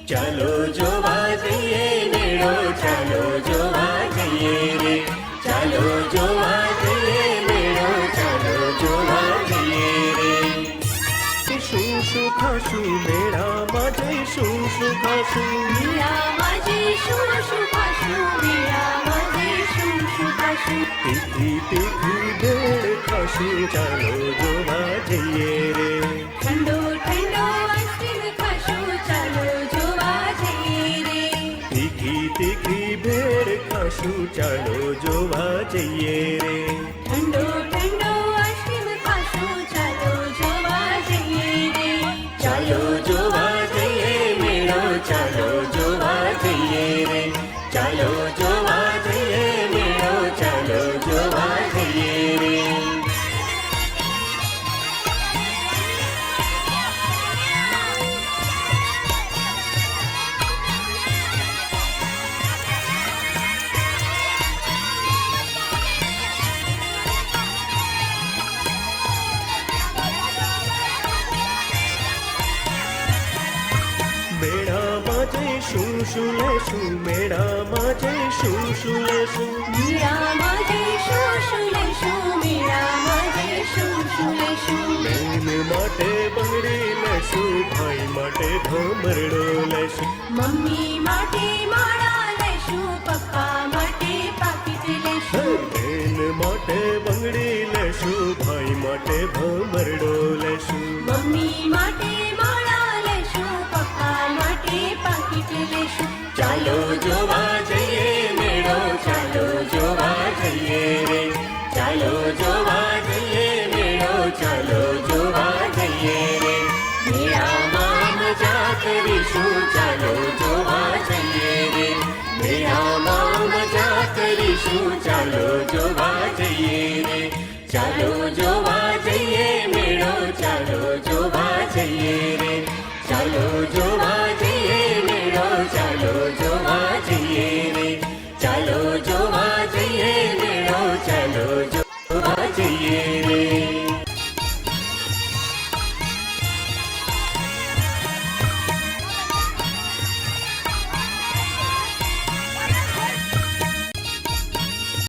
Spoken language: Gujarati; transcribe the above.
ચાલો જોવા જઈએ મેળો, ચાલો જોવા જઈએ રે, ચાલો જોવા જઈએ મેળો, ચાલો જોવા જઈએ રે. શું શું ખાશું મેળામાં જઈશું, શું ખાશું મેળામાં જઈશું, શું ખાશું? મેળામાં જઈશું, શું ખાશું? તીખી તીખી ભેળ ખાશું, ચાલો જોવા જઈએ રે. ઠંડો ઠંડો આઈસ્ક્રીમ ખાશું, ચાલો જોવા જઈએ રે. તીખી તીખી ભેળ ખાશું, ચાલો જોવા જઈએ રે. ઠંડો ઠંડો આઈસ્ક્રીમ ખાશું, ચાલો જોવા જઈએ રે. ચાલો જોવા જઈએ મેળો, ચાલો જોવા જઈએ રે, ચાલો જોવા જઈએ મેળો, ચાલો જોવા જઈએ રે. મેળામાં જઈશું શું લેશું, મેળામાં જઈશું શું લેશું. મેળામાં જઈશું, શું લેશું? મેળામાં જઈશું, શું લેશું? બેન માટે બંગડી લેશું, ભાઈ માટે ભમરડો લેશું. મમ્મી માટે માળા લેશું, પપ્પા માટે પાકીટ લેશું. બેન માટે બંગડી લેશું, ભાઈ માટે ભમરડો લેશું. મમ્મી માટે માળા લેશું, પપ્પા માટે પાકીટ લેશું. ચાલો જોવા જઈએ મેળો, ચાલો જોવા જઈએ રે, ચાલો જોવા જઈએ મેળો, ચાલો જોવા જઈએ રે. મેળામાં મજા કરીશું, ચાલો જોવા જઈએ રે, મેળામાં મજા કરીશું, ચાલો જોવા જઈએ રે, ચાલો જોવા